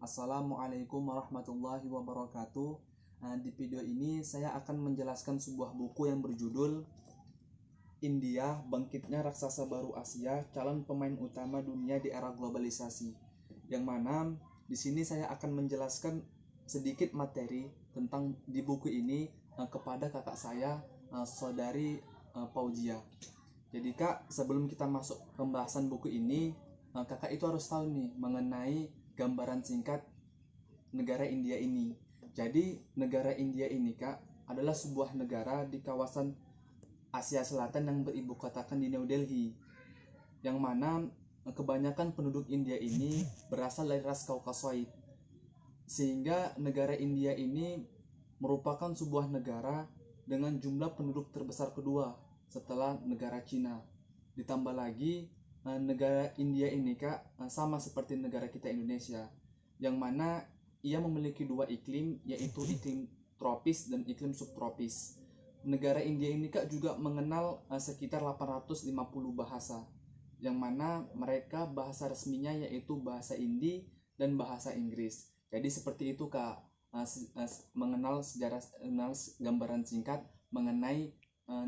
Assalamualaikum warahmatullahi wabarakatuh. Di video ini saya akan menjelaskan sebuah buku yang berjudul India, Bangkitnya Raksasa Baru Asia, Calon Pemain Utama Dunia di Era Globalisasi. Yang mana di sini saya akan menjelaskan sedikit materi tentang di buku ini kepada kakak saya, saudari Paujia. Jadi kak, sebelum kita masuk pembahasan buku ini, kakak itu harus tahu nih mengenai gambaran singkat negara India ini. Jadi negara India ini kak adalah sebuah negara di kawasan Asia Selatan yang beribu kotakan di New Delhi, yang mana kebanyakan penduduk India ini berasal dari ras Kaukasoid, sehingga negara India ini merupakan sebuah negara dengan jumlah penduduk terbesar kedua setelah negara Cina. Ditambah lagi negara India ini kak sama seperti negara kita Indonesia, yang mana ia memiliki dua iklim, yaitu iklim tropis dan iklim subtropis. Negara India ini kak juga mengenal sekitar 850 bahasa, yang mana mereka bahasa resminya yaitu bahasa Hindi dan bahasa Inggris. Jadi seperti itu kak, mengenal sejarah, gambaran singkat mengenai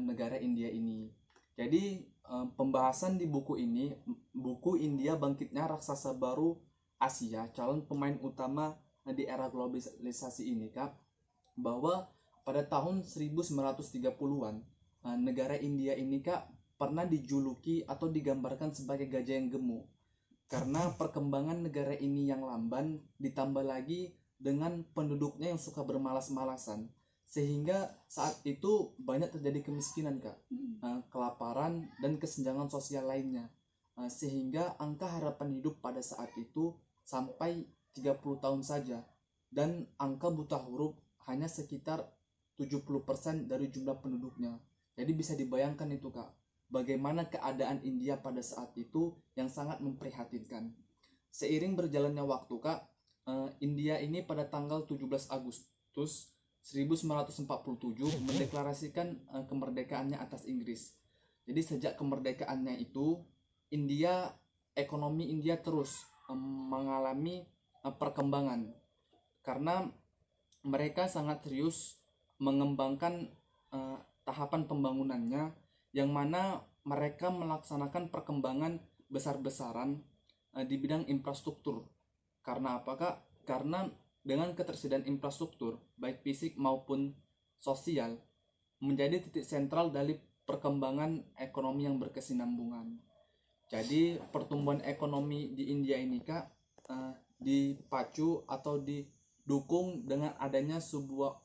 negara India ini. Jadi pembahasan di buku ini, buku India Bangkitnya Raksasa Baru Asia, Calon Pemain Utama di Era Globalisasi ini kak, bahwa pada tahun 1930-an negara India ini kak pernah dijuluki atau digambarkan sebagai gajah yang gemuk karena perkembangan negara ini yang lamban, ditambah lagi dengan penduduknya yang suka bermalas-malasan, sehingga saat itu banyak terjadi kemiskinan kak, kelaparan dan kesenjangan sosial lainnya, sehingga angka harapan hidup pada saat itu sampai 30 tahun saja, dan angka buta huruf hanya sekitar 70% dari jumlah penduduknya. Jadi bisa dibayangkan itu kak, bagaimana keadaan India pada saat itu yang sangat memprihatinkan. Seiring berjalannya waktu kak, India ini pada tanggal 17 Agustus 1947 mendeklarasikan kemerdekaannya atas Inggris. Jadi sejak kemerdekaannya itu, ekonomi India terus mengalami perkembangan karena mereka sangat serius mengembangkan tahapan pembangunannya, yang mana mereka melaksanakan perkembangan besar-besaran di bidang infrastruktur. Karena apa kak? Karena dengan ketersediaan infrastruktur baik fisik maupun sosial menjadi titik sentral dari perkembangan ekonomi yang berkesinambungan. Jadi pertumbuhan ekonomi di India ini kak dipacu atau didukung dengan adanya sebuah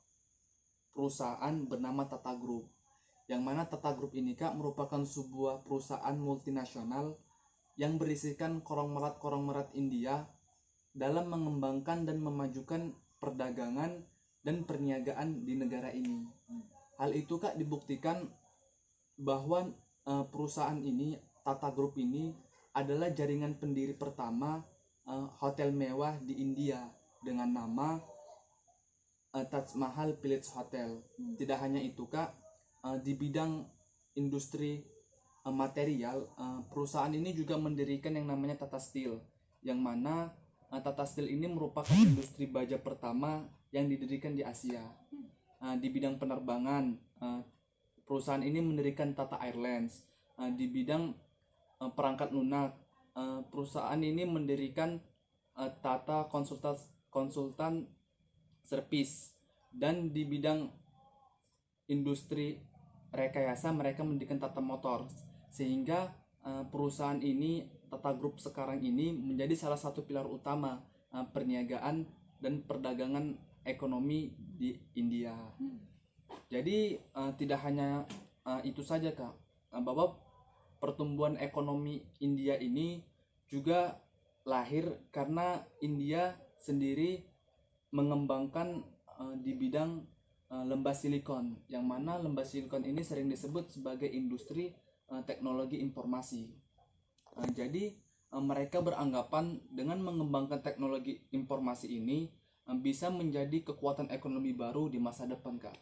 perusahaan bernama Tata Group, yang mana Tata Group ini kak merupakan sebuah perusahaan multinasional yang berisikan korong-merat India dalam mengembangkan dan memajukan perdagangan dan perniagaan di negara ini. Hal itu kak dibuktikan bahwa perusahaan ini, Tata Group ini, adalah jaringan pendiri pertama hotel mewah di India dengan nama Taj Mahal Village Hotel. Tidak hanya itu kak, di bidang industri material, perusahaan ini juga mendirikan yang namanya Tata Steel, yang mana Tata Steel ini merupakan industri baja pertama yang didirikan di Asia. Di bidang penerbangan, perusahaan ini mendirikan Tata Airlines. Di bidang perangkat lunak, perusahaan ini mendirikan Tata Konsultan Service. Dan di bidang industri rekayasa mereka mendirikan Tata Motors, sehingga perusahaan ini, Tata Group sekarang ini, menjadi salah satu pilar utama perniagaan dan perdagangan ekonomi di India. Jadi tidak hanya itu saja kak, bahwa pertumbuhan ekonomi India ini juga lahir karena India sendiri mengembangkan di bidang lembah silikon, yang mana lembah silikon ini sering disebut sebagai industri teknologi informasi. Jadi mereka beranggapan dengan mengembangkan teknologi informasi ini bisa menjadi kekuatan ekonomi baru di masa depan kak.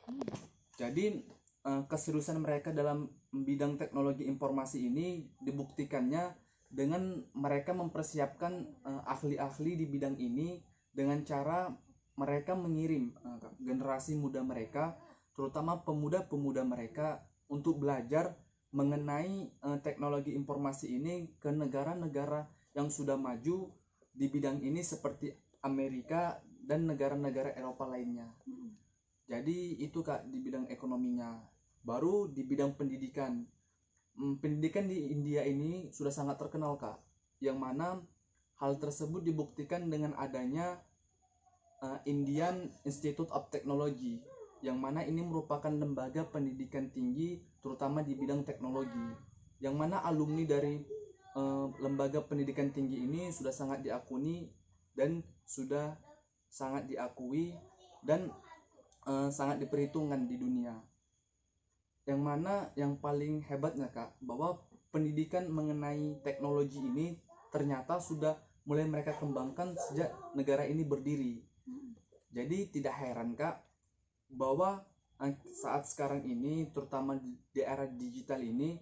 Jadi keseriusan mereka dalam bidang teknologi informasi ini dibuktikannya dengan mereka mempersiapkan ahli-ahli di bidang ini dengan cara mereka mengirim generasi muda mereka, terutama pemuda-pemuda mereka, untuk belajar mengenai teknologi informasi ini ke negara-negara yang sudah maju di bidang ini seperti Amerika dan negara-negara Eropa lainnya. Jadi itu Kak di bidang ekonominya. Baru di bidang pendidikan. Pendidikan di India ini sudah sangat terkenal Kak, yang mana hal tersebut dibuktikan dengan adanya Indian Institute of Technology, yang mana ini merupakan lembaga pendidikan tinggi terutama di bidang teknologi, yang mana alumni dari lembaga pendidikan tinggi ini sudah sangat diakui dan sangat diperhitungkan di dunia. Yang mana yang paling hebatnya Kak, bahwa pendidikan mengenai teknologi ini ternyata sudah mulai mereka kembangkan sejak negara ini berdiri. Jadi tidak heran Kak bahwa saat sekarang ini, terutama di era digital ini,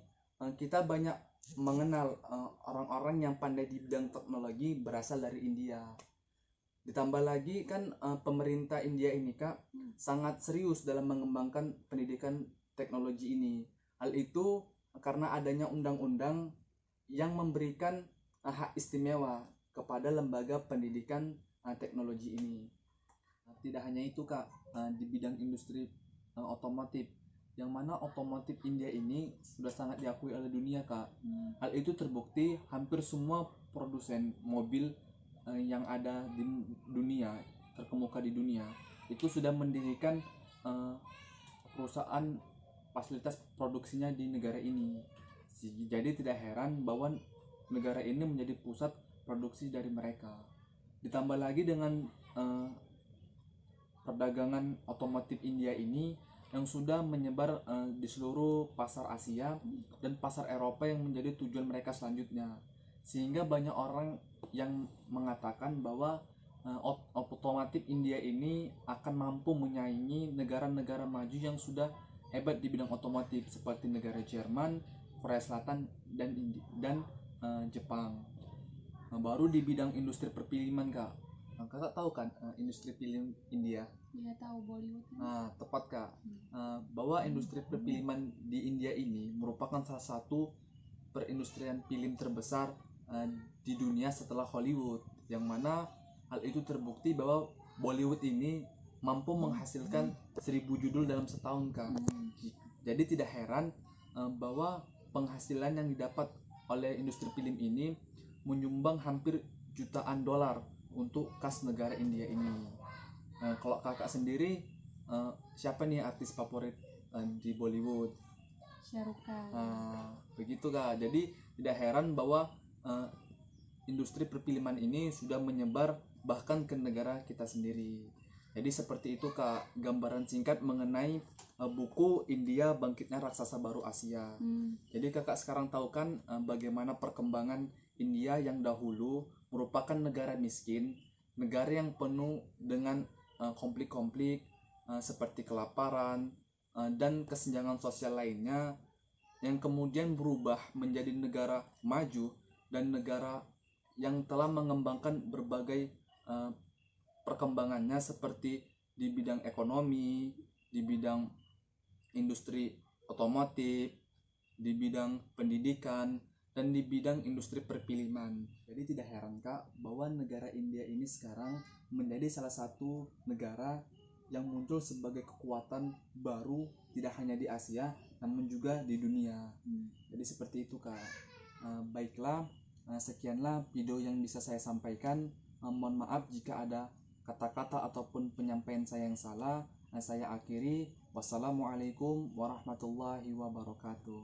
kita banyak mengenal orang-orang yang pandai di bidang teknologi berasal dari India. Ditambah lagi kan pemerintah India ini Kak sangat serius dalam mengembangkan pendidikan teknologi ini. Hal itu karena adanya undang-undang yang memberikan hak istimewa kepada lembaga pendidikan teknologi ini. Tidak hanya itu Kak, di bidang industri otomotif, yang mana otomotif India ini sudah sangat diakui oleh dunia Kak. Hal itu terbukti hampir semua produsen mobil yang ada di dunia, terkemuka di dunia, itu sudah mendirikan perusahaan fasilitas produksinya di negara ini. Jadi tidak heran bahwa negara ini menjadi pusat produksi dari mereka. Ditambah lagi dengan perdagangan otomotif India ini yang sudah menyebar di seluruh pasar Asia dan pasar Eropa yang menjadi tujuan mereka selanjutnya. Sehingga banyak orang yang mengatakan bahwa otomotif India ini akan mampu menyaingi negara-negara maju yang sudah hebat di bidang otomotif seperti negara Jerman, Korea Selatan dan Jepang. Baru di bidang industri perfilman Kak. Kakak tahu kan industri film India? Iya tahu, Bollywood. Tepat Kak. Bahwa industri perfilman di India ini merupakan salah satu perindustrian film terbesar di dunia setelah Hollywood, yang mana hal itu terbukti bahwa Bollywood ini mampu menghasilkan 1000 judul dalam setahun Kak. Jadi tidak heran bahwa penghasilan yang didapat oleh industri film ini menyumbang hampir jutaan dolar untuk kas negara India ini. Kalau kakak sendiri siapa nih artis favorit di Bollywood? Shah Rukh Khan. Begitu Kak. Jadi tidak heran bahwa industri perfilman ini sudah menyebar bahkan ke negara kita sendiri. Jadi seperti itu Kak, gambaran singkat mengenai buku India Bangkitnya Raksasa Baru Asia. Jadi kakak sekarang tahu kan bagaimana perkembangan India yang dahulu merupakan negara miskin, negara yang penuh dengan konflik-konflik seperti kelaparan dan kesenjangan sosial lainnya, yang kemudian berubah menjadi negara maju dan negara yang telah mengembangkan berbagai perkembangannya seperti di bidang ekonomi, di bidang industri otomotif, di bidang pendidikan, dan di bidang industri perfilman. Jadi tidak heran Kak bahwa negara India ini sekarang menjadi salah satu negara yang muncul sebagai kekuatan baru tidak hanya di Asia namun juga di dunia. Jadi seperti itu Kak. Baiklah, sekianlah video yang bisa saya sampaikan. Mohon maaf jika ada kata-kata ataupun penyampaian saya yang salah. Saya akhiri. Wassalamualaikum warahmatullahi wabarakatuh.